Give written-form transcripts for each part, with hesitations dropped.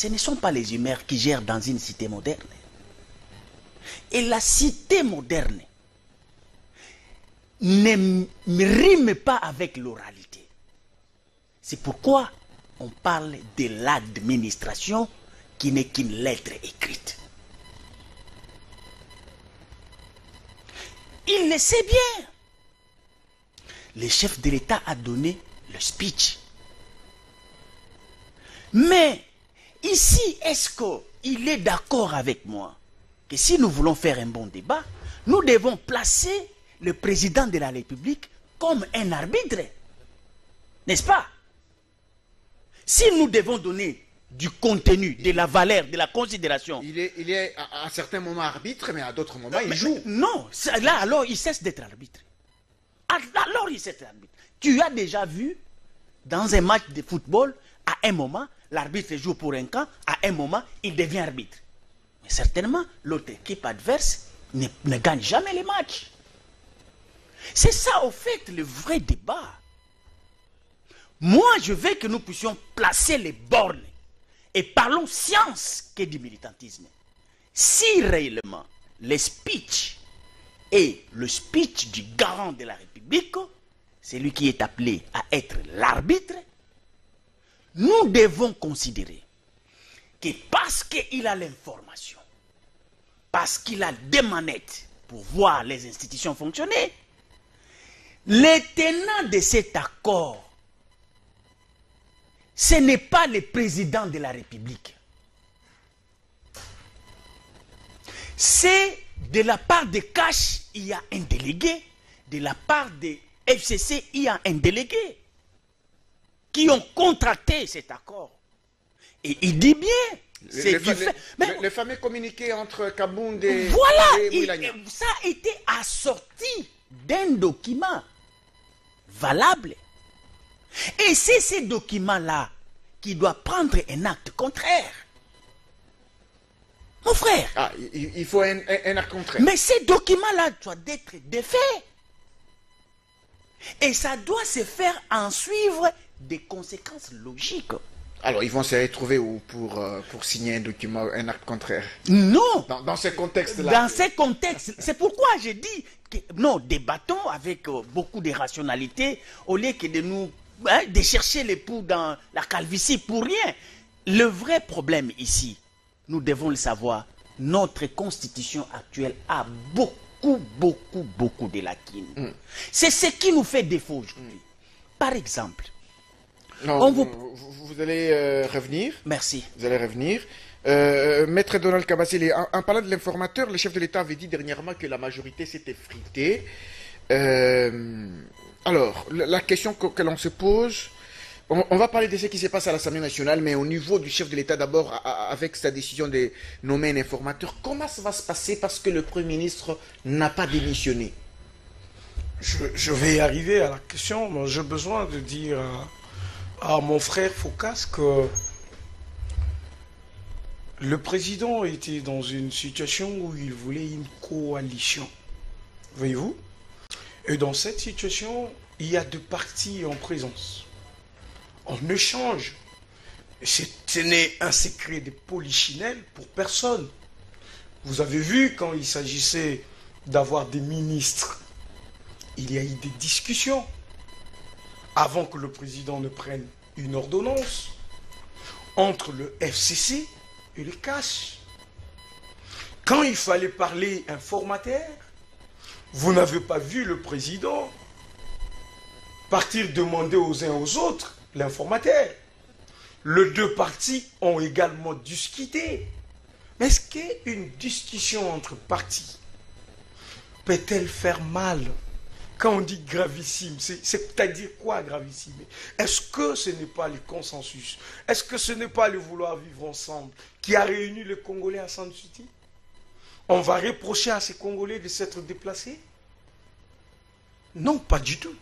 ce ne sont pas les humeurs qui gèrent dans une cité moderne. Et la cité moderne ne rime pas avec l'oralité. C'est pourquoi on parle de l'administration qui n'est qu'une lettre écrite. Il le sait bien. Le chef de l'État a donné le speech. Mais ici, est-ce qu'il est d'accord avec moi que si nous voulons faire un bon débat, nous devons placer le président de la République comme un arbitre? N'est-ce pas? Si nous devons donner du contenu, de la valeur, de la considération... Il est à certains moments arbitre, mais à d'autres moments, il joue. Non, là, alors, il cesse d'être arbitre. Alors, il cesse d'être arbitre. Tu as déjà vu, dans un match de football, à un moment, l'arbitre joue pour un camp, à un moment, il devient arbitre. Mais certainement, l'autre équipe adverse ne gagne jamais les matchs. C'est ça, au fait, le vrai débat. Moi, je veux que nous puissions placer les bornes et parlons science que du militantisme. Si réellement le speech est le speech du garant de la République, c'est lui qui est appelé à être l'arbitre, nous devons considérer que parce qu'il a l'information, parce qu'il a des manettes pour voir les institutions fonctionner, les tenants de cet accord, ce n'est pas le président de la République. C'est de la part de Cash, il y a un délégué. De la part de FCC, il y a un délégué qui ont contracté cet accord. Et il dit bien, c'est du fait. Le fameux communiqué entre Kabound et... Voilà, ça a été assorti d'un document valable. Et c'est ces documents-là qui doivent prendre un acte contraire. Mon frère. Ah, il faut un acte contraire. Mais ces documents-là doivent être défaits. Et ça doit se faire en suivre des conséquences logiques. Alors, ils vont se retrouver où pour signer un document, un acte contraire? Non. Dans ce contexte-là. Dans ce contexte. C'est pourquoi j'ai dit que non, débattons avec beaucoup de rationalité au lieu que de chercher les poux dans la calvitie pour rien. Le vrai problème ici, nous devons le savoir, notre constitution actuelle a beaucoup de lacunes. C'est ce qui nous fait défaut aujourd'hui. Par exemple, non, vous allez revenir. Merci. Vous allez revenir. Maître Donald Kabasele, en parlant de l'informateur, le chef de l'État avait dit dernièrement que la majorité s'était fritée. Alors, la question que l'on se pose, on va parler de ce qui se passe à l'Assemblée nationale, mais au niveau du chef de l'État d'abord, avec sa décision de nommer un informateur, comment ça va se passer parce que le Premier ministre n'a pas démissionné? Je vais y arriver à la question, mais j'ai besoin de dire à mon frère Foucasse que le président était dans une situation où il voulait une coalition. Voyez-vous? Et dans cette situation, il y a deux partis en présence. On échange. Ce n'est un secret de polichinelle pour personne. Vous avez vu quand il s'agissait d'avoir des ministres, il y a eu des discussions avant que le président ne prenne une ordonnance entre le FCC et le CASH. Quand il fallait parler informateur, vous n'avez pas vu le président partir demander aux uns aux autres l'informateur. Les deux partis ont également discuté. Mais est-ce qu'une discussion entre partis peut-elle faire mal? Quand on dit gravissime, c'est-à-dire quoi gravissime? Est-ce que ce n'est pas le consensus? Est-ce que ce n'est pas le vouloir vivre ensemble qui a réuni les Congolais à Sun City? On va reprocher à ces Congolais de s'être déplacés? Non, pas du tout.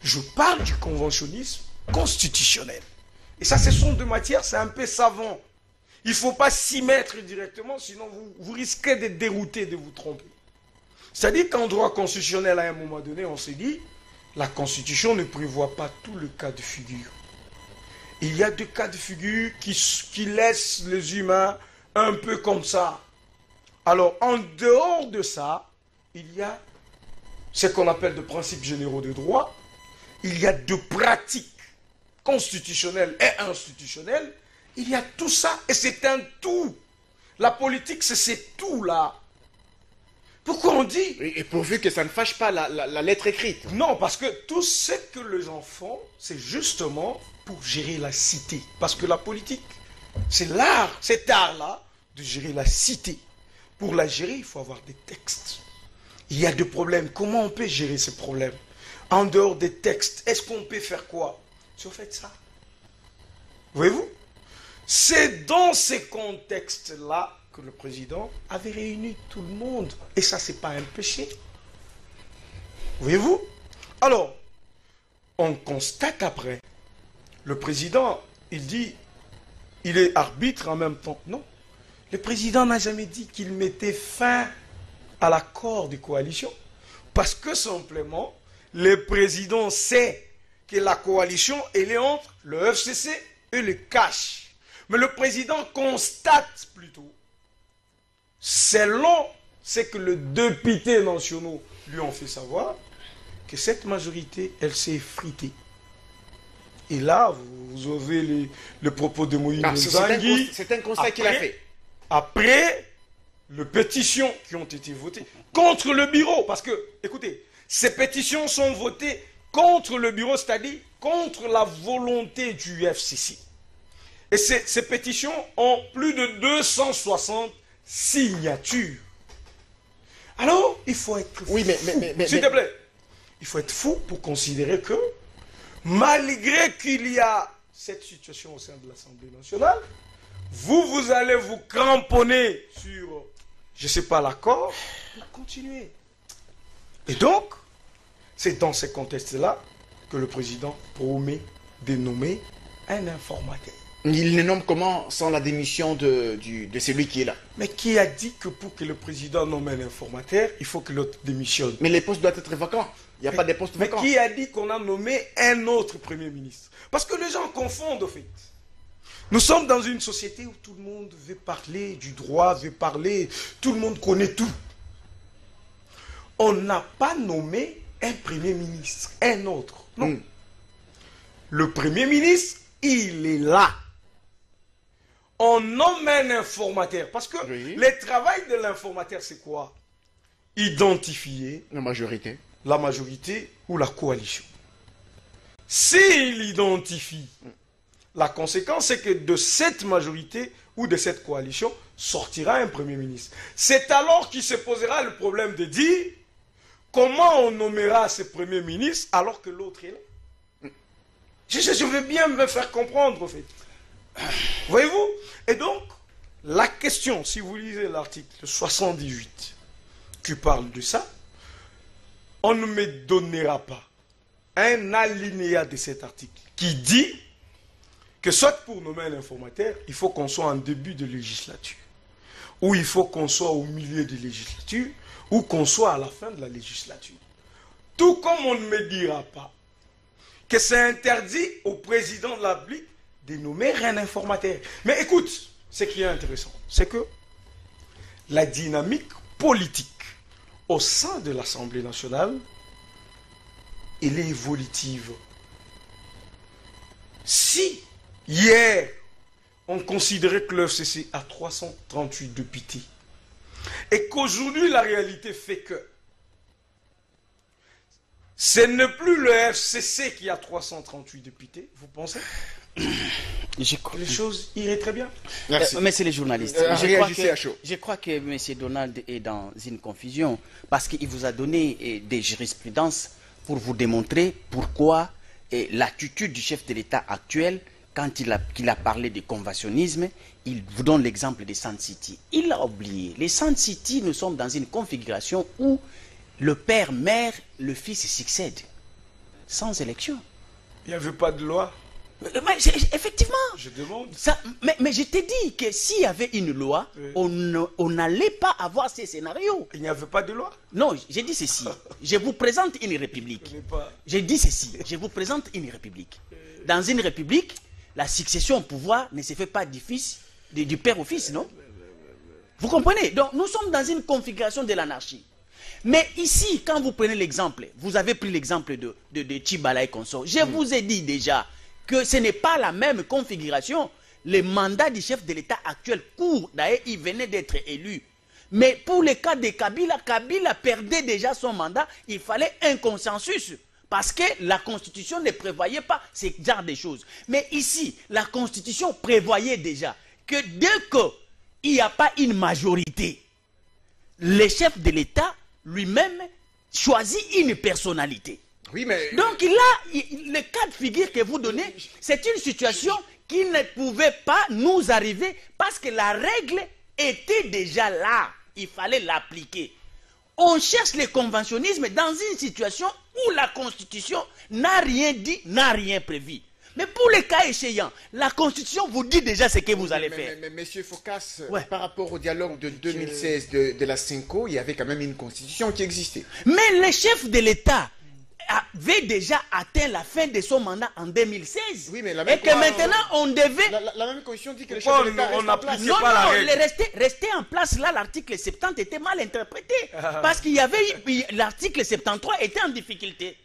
Je parle du conventionnisme constitutionnel. Et ça, ce sont deux matières, c'est un peu savant. Il ne faut pas s'y mettre directement, sinon vous risquez de dérouter, de vous tromper. C'est-à-dire qu'en droit constitutionnel, à un moment donné, on s'est dit, la Constitution ne prévoit pas tout le cas de figure. Il y a des cas de figure qui laissent les humains un peu comme ça. Alors, en dehors de ça, il y a ce qu'on appelle de principes généraux de droit. Il y a de pratiques constitutionnelles et institutionnelles. Il y a tout ça et c'est un tout. La politique, c'est ces tout-là. Pourquoi on dit... Et pourvu que ça ne fâche pas la lettre écrite. Non, parce que tout ce que les enfants, c'est justement pour gérer la cité. Parce que la politique, c'est l'art, cet art-là, de gérer la cité. Pour la gérer, il faut avoir des textes. Il y a des problèmes. Comment on peut gérer ces problèmes? En dehors des textes, est-ce qu'on peut faire quoi? Si on fait ça. Voyez-vous? C'est dans ces contextes-là que le président avait réuni tout le monde. Et ça, c'est pas un péché. Voyez-vous? Alors, on constate après, le président, il dit, il est arbitre en même temps. Non. Le président n'a jamais dit qu'il mettait fin à l'accord de coalition. Parce que simplement, le président sait que la coalition, elle est entre le FCC et le CACH. Mais le président constate plutôt, selon ce que les députés nationaux lui ont fait savoir, que cette majorité, elle s'est effritée. Et là, vous avez le propos de Moïse Nzangi. C'est un constat qu'il a fait. Après les pétitions qui ont été votées contre le bureau, parce que, écoutez, ces pétitions sont votées contre le bureau, c'est-à-dire contre la volonté du FCC. Et ces pétitions ont plus de 260 signatures. Alors, il faut être fou. Oui, mais s'il te plaît, il faut être fou pour considérer que, malgré qu'il y a cette situation au sein de l'Assemblée nationale, vous allez vous cramponner sur, je ne sais pas, l'accord, pour continuer. Et donc, c'est dans ce contexte-là que le président promet de nommer un informateur. Il le nomme comment sans la démission de celui qui est là? Mais qui a dit que pour que le président nomme un informateur, il faut que l'autre démissionne? Mais les postes doivent être vacants. Il n'y a pas de postes vacants. Mais qui a dit qu'on a nommé un autre Premier ministre? Parce que les gens confondent, au fait. Nous sommes dans une société où tout le monde veut parler du droit, veut parler, tout le monde connaît tout. On n'a pas nommé un Premier ministre, un autre. Non. Le Premier ministre, il est là. On nomme un informateur. Parce que le travail de l'informateur, c'est quoi? Identifier la majorité ou la coalition. S'il identifie, la conséquence, c'est que de cette majorité ou de cette coalition sortira un Premier ministre. C'est alors qu'il se posera le problème de dire comment on nommera ce Premier ministre alors que l'autre est là. Je veux bien me faire comprendre, en fait. Voyez-vous? Et donc, la question, si vous lisez l'article 78 qui parle de ça, on ne me donnera pas un alinéa de cet article qui dit que soit pour nommer un informateur, il faut qu'on soit en début de législature, ou il faut qu'on soit au milieu de législature, ou qu'on soit à la fin de la législature. Tout comme on ne me dira pas que c'est interdit au président de la République de nommer un informateur. Mais écoute, ce qui est intéressant, c'est que la dynamique politique au sein de l'Assemblée nationale, elle est évolutive. Si hier, on considérait que le FCC a 338 députés, et qu'aujourd'hui, la réalité fait que ce n'est plus le FCC qui a 338 députés, vous pensez? Les choses iraient très bien. Merci. Mais c'est les journalistes. Je crois que M. Donald est dans une confusion parce qu'il vous a donné des jurisprudences pour vous démontrer pourquoi l'attitude du chef de l'État actuel, quand il a parlé de conventionnisme, il vous donne l'exemple des Sand City. Il a oublié. Les Sand City, nous sommes dans une configuration où le père mère, le fils succède, sans élection. Il n'y avait pas de loi. Mais effectivement. Je demande. Ça, mais je t'ai dit que s'il y avait une loi, on n'allait pas avoir ces scénarios. Il n'y avait pas de loi? Non, j'ai dit ceci. Je vous présente une république. J'ai dit ceci. Je vous présente une république. Dans une république, la succession au pouvoir ne se fait pas du fils, du père au fils, non? Vous comprenez? Donc nous sommes dans une configuration de l'anarchie. Mais ici, quand vous prenez l'exemple, vous avez pris l'exemple de Tchibala et consort. Je vous ai dit déjà que ce n'est pas la même configuration. Le mandat du chef de l'État actuel court. D'ailleurs, il venait d'être élu. Mais pour le cas de Kabila, Kabila perdait déjà son mandat. Il fallait un consensus. Parce que la Constitution ne prévoyait pas ce genre de choses. Mais ici, la Constitution prévoyait déjà que dès qu'il n'y a pas une majorité, le chef de l'État lui-même choisit une personnalité. Oui, mais... Donc là, le cas de figure que vous donnez, c'est une situation qui ne pouvait pas nous arriver parce que la règle était déjà là. Il fallait l'appliquer. On cherche le conventionnisme dans une situation où la Constitution n'a rien dit, n'a rien prévu. Mais pour les cas échéants, la Constitution vous dit déjà ce que vous allez faire. Mais Monsieur Focas, Ouais. par rapport au dialogue de 2016 de la CENCO, il y avait quand même une constitution qui existait. Mais le chef de l'État avait déjà atteint la fin de son mandat en 2016. Oui, mais la même et que maintenant, on devait... La même constitution dit que le Pourquoi chef de l'État on reste en place. applique Non, pas la non, règle. rester en place, là, l'article 70 était mal interprété. Parce qu'il y avait... L'article 73 était en difficulté.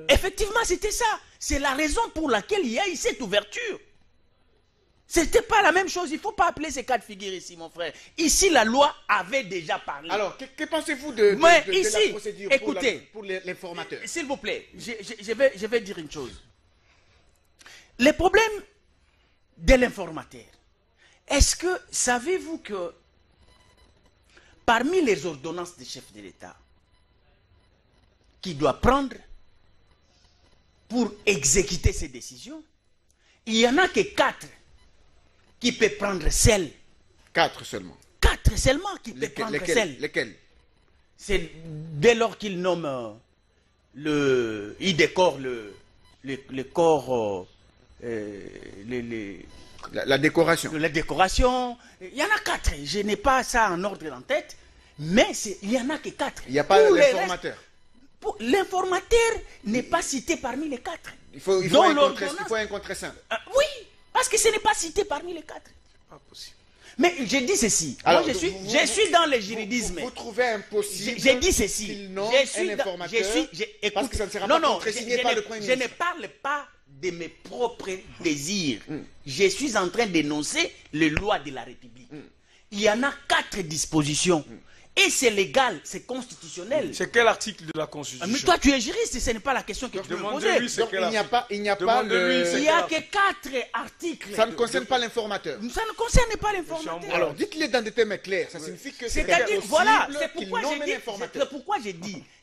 Effectivement, c'était ça. C'est la raison pour laquelle il y a eu cette ouverture. C'était pas la même chose. Il ne faut pas appeler ces cas de figure ici, mon frère. Ici, la loi avait déjà parlé. Alors, que pensez-vous de ici, la procédure écoutez, pour l'informateur? S'il vous plaît, je vais dire une chose. Le problème de l'informateur, est-ce que, savez-vous que parmi les ordonnances du chef de l'État qu'il doit prendre pour exécuter ses décisions, il n'y en a que 4 qui peuvent prendre celle. 4 seulement. 4 seulement qui peuvent prendre celle. Lesquels? C'est dès lors qu'il nomme il décore le corps, La décoration. la décoration. Il y en a 4. Je n'ai pas ça en ordre en tête, mais il n'y en a que 4. Il n'y a pas l'informateur. L'informateur n'est pas cité parmi les 4. Il faut un contre-saint. Oui, parce que ce n'est pas cité parmi les 4. Pas possible. Mais je dis ceci. Alors, moi, je suis dans le juridisme. Vous trouvez impossible J'ai dit ceci. qu'il nomme Je suis un dans- informateur écoute, parce que ça ne sera non, pas non, contresigné je par ne- le Premier je ne ministre. parle pas de mes propres désirs. Je suis en train d'énoncer les lois de la République. Il y en a 4 dispositions. Et c'est légal, c'est constitutionnel. C'est quel article de la Constitution? Mais toi, tu es juriste, ce n'est pas la question que tu me poses. demandez-lui, c'est Donc, quel il n'y a pas Demandez-lui, le... c'est Il n'y a que 4 articles. Ça ne concerne pas l'informateur. Ça ne concerne pas l'informateur. Chambre. Alors, dites-le dans des termes clairs. Ça signifie que c'est C'est-à-dire, possible voilà, c'est qu'il pourquoi nomme j'ai un dit, informateur.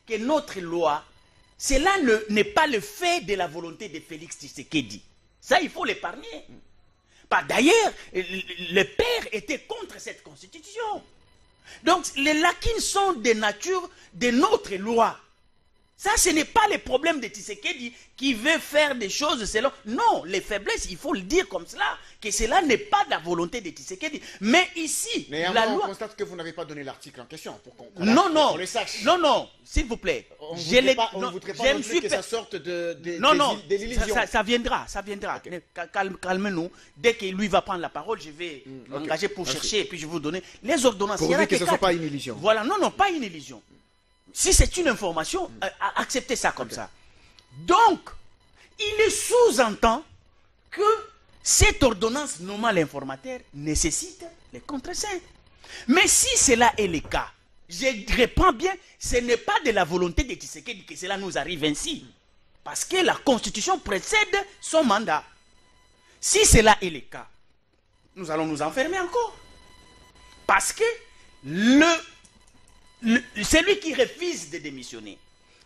que notre loi, cela n'est pas le fait de la volonté de Félix Tshisekedi. Ça, il faut l'épargner. D'ailleurs, le père était contre cette constitution. Donc, les lacunes sont de nature de notre loi. Ça, ce n'est pas le problème de Tshisekedi qui veut faire des choses selon... Non, les faiblesses, il faut le dire comme cela, que cela n'est pas de la volonté de Tshisekedi. Mais ici, Néanmoins, la loi... on constate que vous n'avez pas donné l'article en question pour qu'on Non, le sache. non, s'il vous plaît. On ne Je voudrait l'ai- pas, on non, ne voudrait pas je non me plus suis que fait- ça sorte Non, des illusions. ça viendra. Calmez-nous. Dès que lui va prendre la parole, je vais m'engager pour chercher et puis je vais vous donner les ordonnances. Il y en a Pourvu que ce ne soit 4. pas une illusion. Voilà, non, pas une illusion. Si c'est une information, acceptez ça comme ça. Donc, il sous-entend que cette ordonnance nommant l'informateur nécessite les contre-saints. Mais si cela est le cas, je réponds bien, ce n'est pas de la volonté de Tshisekedi que cela nous arrive ainsi. Parce que la Constitution précède son mandat. Si cela est le cas, nous allons nous enfermer encore. Parce que celui qui refuse de démissionner,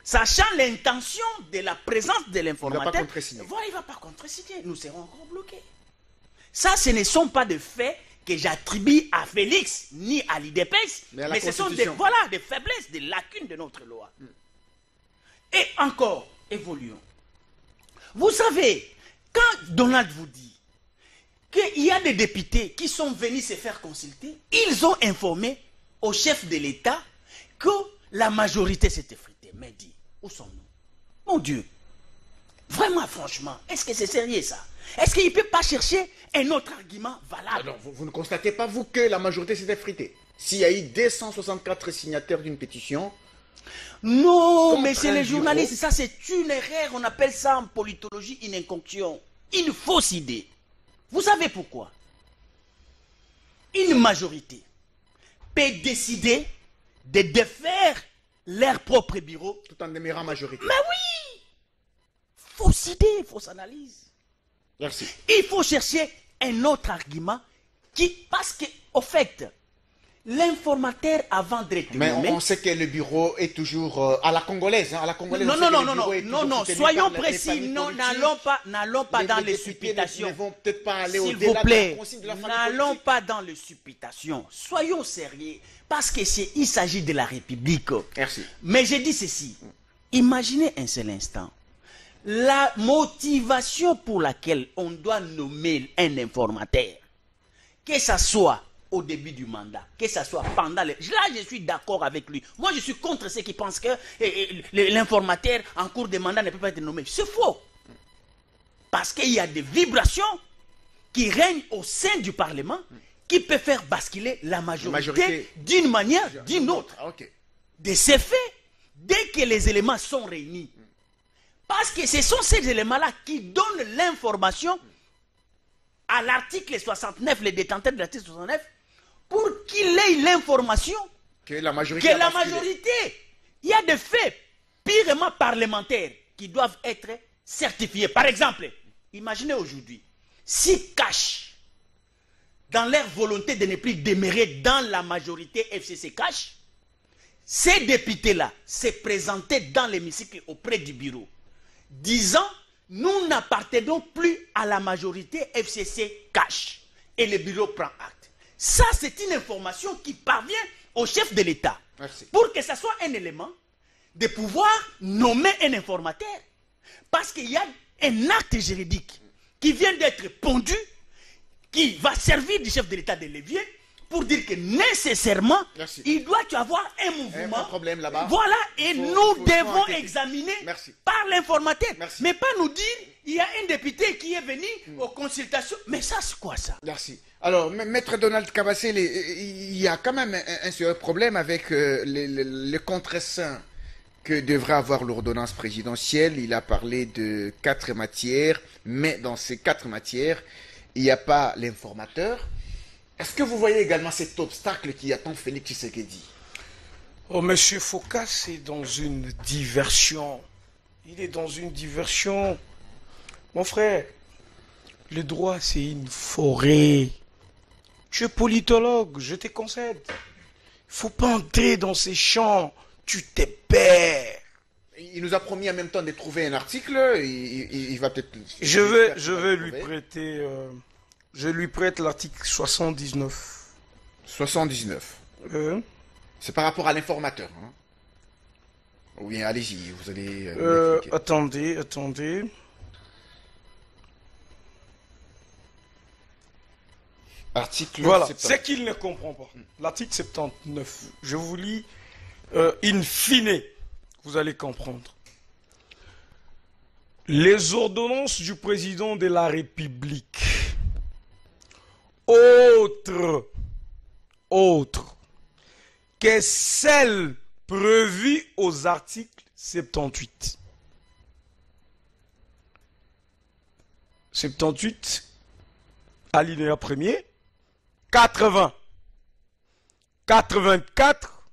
sachant l'intention de la présence de l'informateur, voilà, il ne va pas contresigner. Nous serons encore bloqués. Ça, ce ne sont pas des faits que j'attribue à Félix ni à l'IDPS, mais ce sont des faiblesses, des lacunes de notre loi. Et encore, évoluons. Vous savez, quand Donald vous dit qu'il y a des députés qui sont venus se faire consulter, ils ont informé au chef de l'État que la majorité s'est effritée. Mais dit, où sommes-nous? Mon Dieu, vraiment, franchement, est-ce que c'est sérieux ça? Est-ce qu'il ne peut pas chercher un autre argument valable? Alors, vous ne constatez pas, vous, que la majorité s'est effritée? S'il y a eu 264 signataires d'une pétition... Non, Contre mais c'est un les bureau. journalistes, ça c'est une erreur, on appelle ça en politologie une inconction, une fausse idée. Vous savez pourquoi? Une majorité peut décider de défaire leur propre bureau. Tout en demeurant majorité. Mais oui! Fausse idée, fausse analyse. Merci. Il faut chercher un autre argument qui, parce que, au fait, l'informateur avant d'être Mais nommé... on sait que le bureau est toujours à la congolaise. Hein, à la congolaise Non, on non, sait que non, le non, bureau non, est non, toujours non, soutenu soyons par les précis, familles non, politiques. n'allons pas dans les députés supputations. ne vont peut-être pas aller S'il au-delà vous de la plaît, consigne de la famille n'allons politique. pas dans les supputations. Soyons sérieux, parce que il s'agit de la République. Merci. Mais j'ai dit ceci. Imaginez un seul instant. La motivation pour laquelle on doit nommer un informateur, que ce soit au début du mandat, que ce soit pendant les... Là, je suis d'accord avec lui. Moi, je suis contre ceux qui pensent que l'informateur en cours de mandat ne peut pas être nommé. C'est faux. Parce qu'il y a des vibrations qui règnent au sein du Parlement qui peuvent faire basculer la majorité d'une manière ou d'une autre. Ah, ok. De ces faits, dès que les éléments sont réunis, parce que ce sont ces éléments-là qui donnent l'information à l'article 69, les détenteurs de l'article 69, pour qu'il ait l'information Que la majorité. que a la basculé. majorité, il y a des faits purement parlementaires qui doivent être certifiés. Par exemple, imaginez aujourd'hui, si Cash, dans leur volonté de ne plus demeurer dans la majorité FCC Cash, ces députés-là se présentaient dans l'hémicycle auprès du bureau, disant nous n'appartenons plus à la majorité FCC Cash. Et le bureau prend acte. Ça, c'est une information qui parvient au chef de l'État. Merci. Pour que ça soit un élément de pouvoir nommer un informateur. Parce qu'il y a un acte juridique qui vient d'être pondu, qui va servir du chef de l'État de levier pour dire que nécessairement, Merci. il doit y avoir un mouvement. Un problème là-bas. Voilà, et Faut nous devons enquêter. examiner Merci. par l'informateur. Merci. Mais pas nous dire, il y a un député qui est venu aux consultations. Mais ça, c'est quoi ça? Merci. Alors, Maître Donald Kabassé, il y a quand même un sérieux problème avec le contre-saint que devrait avoir l'ordonnance présidentielle. Il a parlé de 4 matières, mais dans ces 4 matières, il n'y a pas l'informateur. Est-ce que vous voyez également cet obstacle qui attend Félix Tshisekedi? Oh, Monsieur Focas est dans une diversion. Il est dans une diversion. Mon frère, le droit, c'est une forêt. Tu es politologue, je te concède. Il ne faut pas entrer dans ces champs. Tu te perds. Il nous a promis en même temps de trouver un article. Il va peut-être... Je vais lui prêter... je lui prête l'article 79. 79. C'est par rapport à l'informateur. Hein? Oui, allez-y, vous allez... m'expliquer. Attendez. Article Voilà, 79. c'est qu'il ne comprend pas. L'article 79. Je vous lis in fine. Vous allez comprendre. Les ordonnances du président de la République, autres que celles prévues aux articles 78. 78, alinéa 1er, 80, 84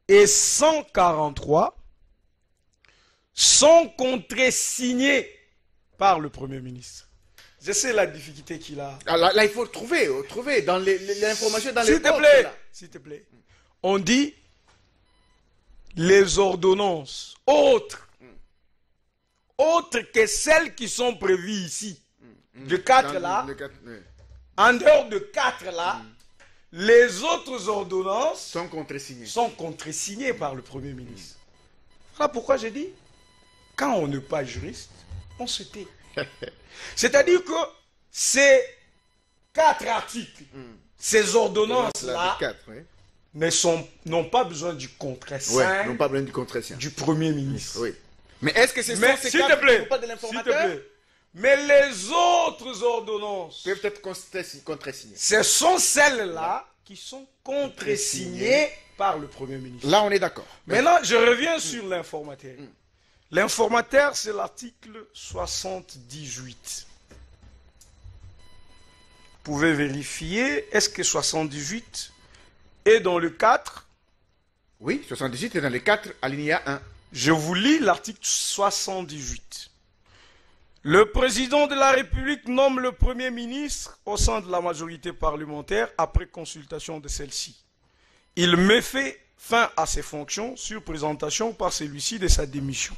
et 143 sont contresignés par le Premier ministre. Je sais la difficulté qu'il a. Alors là, il faut trouver dans l'information dans les S'il te codes, plaît, là. s'il te plaît. On dit les ordonnances autres que celles qui sont prévues ici. De 4 Dans là, le quatre, oui. en dehors de 4 là, les autres ordonnances Sont contresignés. sont contresignées par le Premier ministre. Voilà pourquoi j'ai dit, quand on n'est pas juriste, on se tait. C'est-à-dire que ces 4 articles, ces ordonnances-là, Les 4, oui. n'ont pas besoin du Ouais, contreseing non pas besoin du contresien. du Premier ministre. Oui. Mais est-ce que c'est Mais ces s'il 4 te plaît, qui ne sont pas de s'il te l'informateur? plaît, Mais les autres ordonnances peuvent être contresignées. Ce sont celles-là qui sont contresignées par le Premier ministre. Là, on est d'accord. Maintenant, je reviens sur l'informateur. L'informateur, c'est l'article 78. Vous pouvez vérifier, est-ce que 78 est dans le 4? Oui, 78 est dans le 4, alinéa 1. Je vous lis l'article 78. Le président de la République nomme le Premier ministre au sein de la majorité parlementaire après consultation de celle-ci. Il met fin à ses fonctions sur présentation par celui-ci de sa démission.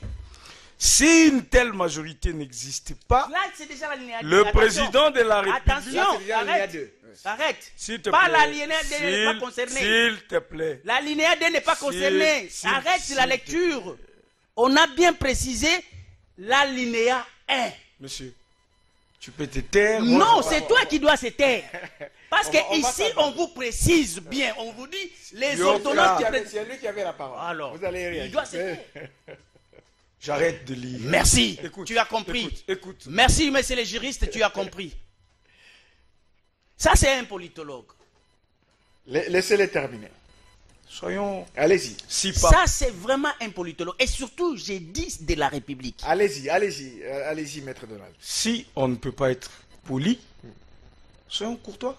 Si une telle majorité n'existe pas, Là, c'est déjà l'alinéa 2. le Attention. président de la République... Attention, déjà l'alinéa arrête. 2. Arrête. S'il te Pas plaît. l'alinéa 2 n'est pas concerné. S'il te plaît. L'alinéa 2 n'est pas concerné. Arrête s'il la te lecture. On a bien précisé l'alinéa 1. Monsieur, tu peux te taire. Non, c'est toi qui dois se taire. Parce que On va ici, s'attendre. on vous précise bien. On vous dit les Yo, ordonnances frère. qui C'est lui qui avait la parole. Alors, vous allez réagir. il doit se taire. J'arrête de lire. Merci. Écoute, Tu as compris. Écoute. Merci, monsieur le juriste, tu as compris. Ça, c'est un politologue. Laissez-les terminer. Soyons Allez-y. si pas. Ça, c'est vraiment un politologue. Et surtout, j'ai dit de la République. Allez-y, maître Donald. Si on ne peut pas être poli, soyons courtois.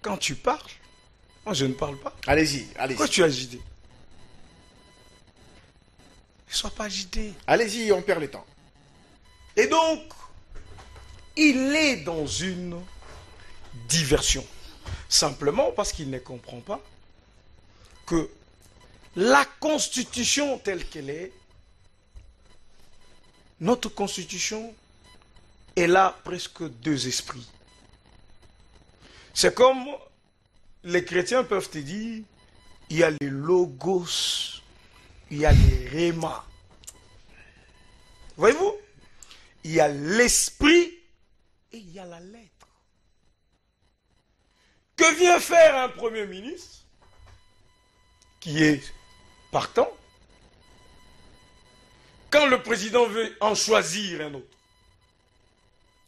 Quand tu parles, moi je ne parle pas. Allez-y. Pourquoi tu es agité? Ne sois pas agité. Allez-y, on perd le temps. Et donc, il est dans une diversion. Simplement parce qu'il ne comprend pas que la Constitution telle qu'elle est, notre Constitution, elle a presque deux esprits. C'est comme les chrétiens peuvent te dire, il y a les logos, il y a les rémas. Voyez-vous? Il y a l'esprit et il y a la lettre. Que vient faire un Premier ministre qui est partant quand le président veut en choisir un autre?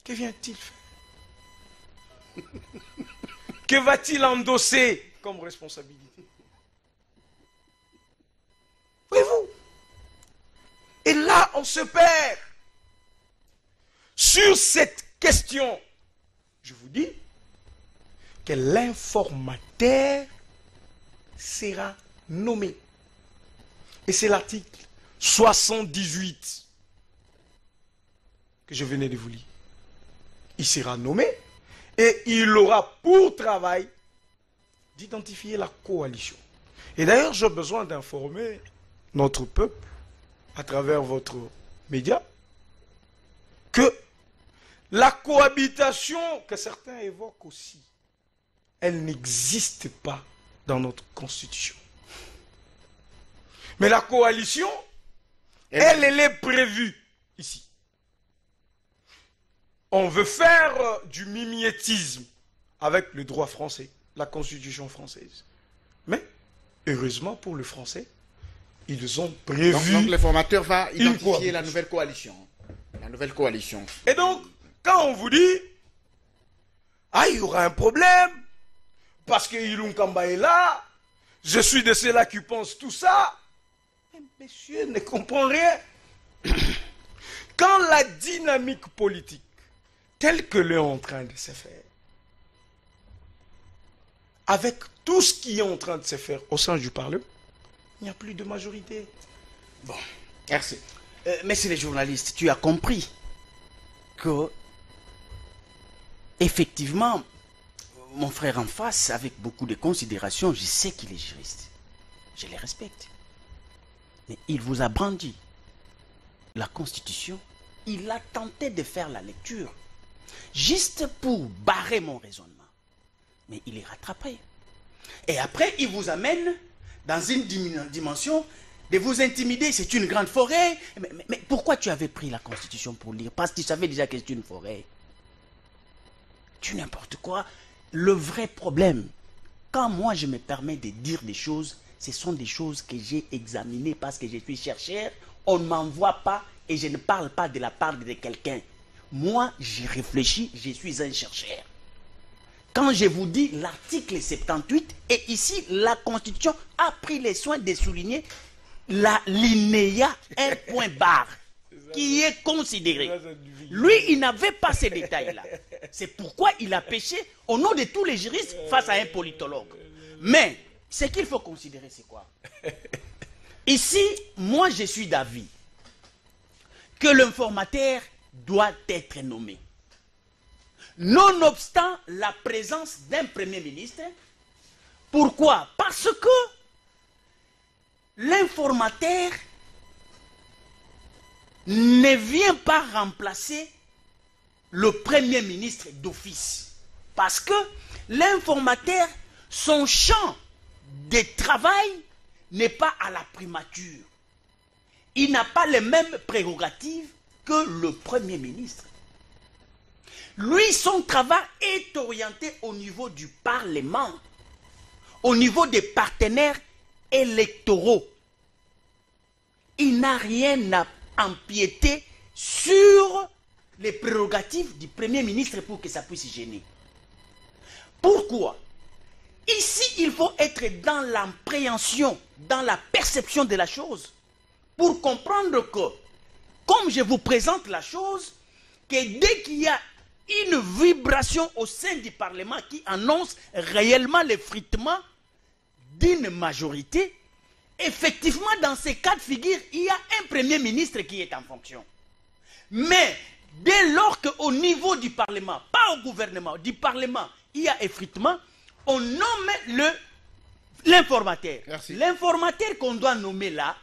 Que vient-il faire? Que va-t-il endosser comme responsabilité? Voyez-vous? Et là, on se perd. Sur cette question, je vous dis que l'informateur sera nommé. Et c'est l'article 78 que je venais de vous lire. Il sera nommé et il aura pour travail d'identifier la coalition. Et d'ailleurs, j'ai besoin d'informer notre peuple à travers votre média que la cohabitation que certains évoquent aussi, elle n'existe pas dans notre Constitution. Mais la coalition, elle est prévue ici. On veut faire du mimétisme avec le droit français, la Constitution française. Mais, heureusement pour le français, ils ont prévu... Donc le formateur va identifier coalition. la nouvelle coalition. La nouvelle coalition. Et donc, quand on vous dit, ah, il y aura un problème, parce que Ilum Kamba est là, je suis de ceux-là qui pensent tout ça, mais monsieur ne comprend rien. Quand la dynamique politique, telle que l'est en train de se faire, avec tout ce qui est en train de se faire au sein du Parlement, il n'y a plus de majorité. Bon. Merci. Messieurs les journalistes, tu as compris que, effectivement, mon frère en face, avec beaucoup de considération, je sais qu'il est juriste. Je les respecte. Mais il vous a brandi la Constitution. Il a tenté de faire la lecture, juste pour barrer mon raisonnement. Mais il est rattrapé. Et après, il vous amène dans une dimension de vous intimider. C'est une grande forêt. Mais pourquoi tu avais pris la Constitution pour lire? Parce que tu savais déjà que c'est une forêt. Tu n'importe quoi. Le vrai problème, quand moi je me permets de dire des choses, ce sont des choses que j'ai examinées parce que je suis chercheur. On ne m'envoie pas et je ne parle pas de la part de quelqu'un. Moi, j'y réfléchis, je suis un chercheur. Quand je vous dis l'article 78, et ici, la Constitution a pris les soins de souligner l'INEA, un point barre, qui est considéré. Lui, il n'avait pas ces détails-là. C'est pourquoi il a péché au nom de tous les juristes face à un politologue. Mais, ce qu'il faut considérer, c'est quoi? Ici, moi, je suis d'avis que l'informateur doit être nommé. Nonobstant la présence d'un Premier ministre. Pourquoi? Parce que l'informateur ne vient pas remplacer le Premier ministre d'office. Parce que l'informateur, son champ de travail n'est pas à la primature. Il n'a pas les mêmes prérogatives que le Premier ministre. Lui, son travail est orienté au niveau du Parlement, au niveau des partenaires électoraux. Il n'a rien à empiéter sur les prérogatives du Premier ministre pour que ça puisse gêner. Pourquoi? Ici, il faut être dans l'appréhension, dans la perception de la chose, pour comprendre que, comme je vous présente la chose, que dès qu'il y a une vibration au sein du Parlement qui annonce réellement l'effritement d'une majorité, effectivement, dans ces cas de figure, il y a un Premier ministre qui est en fonction. Mais dès lors qu'au niveau du Parlement, pas au gouvernement, du Parlement, il y a effritement, on nomme l'informateur. L'informateur qu'on doit nommer là,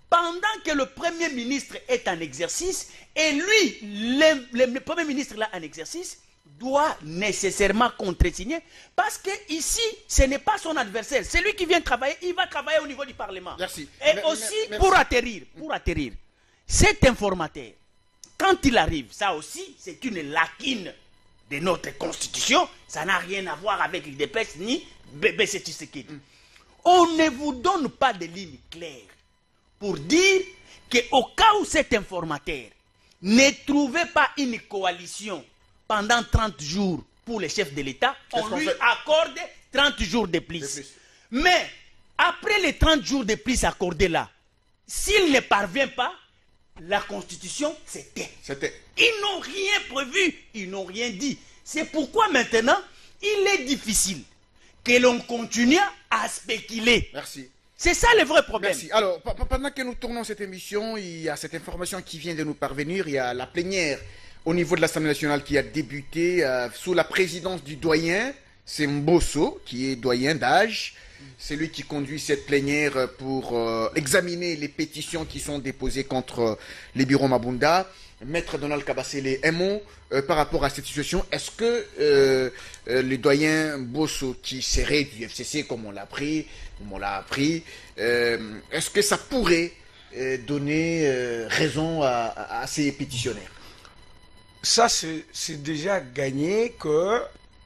pendant que le Premier ministre est en exercice, et lui, le Premier ministre là en exercice, doit nécessairement contresigner, parce que ici, ce n'est pas son adversaire. C'est lui qui vient travailler, il va travailler au niveau du Parlement. Merci. Et aussi, pour atterrir, cet informateur, quand il arrive, ça aussi, c'est une lacune de notre Constitution, ça n'a rien à voir avec l'IDPS ni BBC Tshisekedi. On ne vous donne pas de ligne claire pour dire qu'au cas où cet informateur ne trouvait pas une coalition pendant 30 jours pour les chefs de l'État, on lui accorde 30 jours de plus. Mais après les 30 jours de plus accordés là, s'il ne parvient pas, la Constitution, c'était. Ils n'ont rien prévu, ils n'ont rien dit. C'est pourquoi maintenant, il est difficile que l'on continue à spéculer. Merci. C'est ça le vrai problème. Merci. Alors, pendant que nous tournons cette émission, il y a cette information qui vient de nous parvenir. Il y a la plénière au niveau de l'Assemblée nationale qui a débuté sous la présidence du doyen, c'est Mbosso, qui est doyen d'âge. C'est lui qui conduit cette plénière pour examiner les pétitions qui sont déposées contre les bureaux Mabunda. Maître Donald Kabasele, un mot par rapport à cette situation. Est-ce que le doyen Mbosso, qui serait du FCC comme on l'a appris, est-ce que ça pourrait donner raison à ces pétitionnaires? Ça, c'est déjà gagné que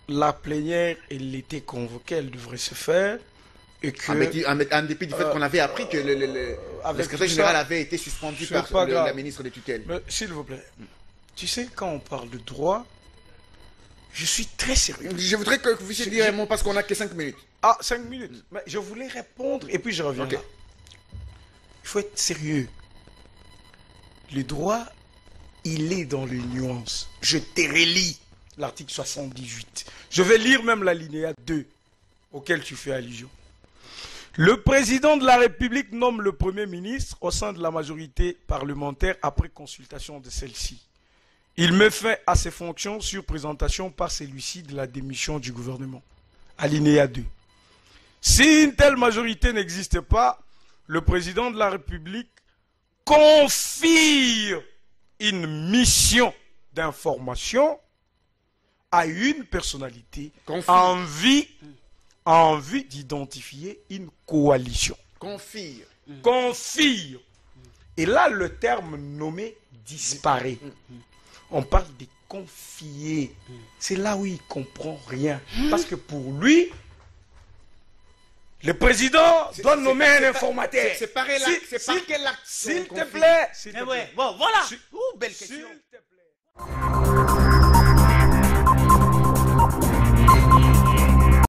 la plénière, elle était convoquée, elle devrait se faire. Et que, en dépit du fait qu'on avait appris que le secrétaire général avait été suspendu par la ministre de tutelle. S'il vous plaît, tu sais, quand on parle de droit, je suis très sérieux. Je voudrais que vous puissiez dire un mot parce qu'on n'a que 5 minutes. Ah, 5 minutes. Mais je voulais répondre et puis je reviens là. Il faut être sérieux. Le droit, il est dans les nuances. Je te relis l'article 78. Je vais lire même l'alinéa 2 auquel tu fais allusion. Le président de la République nomme le Premier ministre au sein de la majorité parlementaire après consultation de celle-ci. Il met fin à ses fonctions sur présentation par celui-ci de la démission du gouvernement. Alinéa 2. Si une telle majorité n'existe pas, le président de la République confie une mission d'information à une personnalité en vue d'identifier une coalition. Confie. Et là, le terme nommé disparaît. On parle de confier. C'est là où il ne comprend rien. Parce que pour lui, Le président doit c'est- nommer c'est un pas- informateur. c'est par quel acte- c'est par quel acte S'il qu'on te confie? plaît. S'il te Mais plaît. ouais, bon, voilà. S'il- Ouh, belle S'il question. te plaît.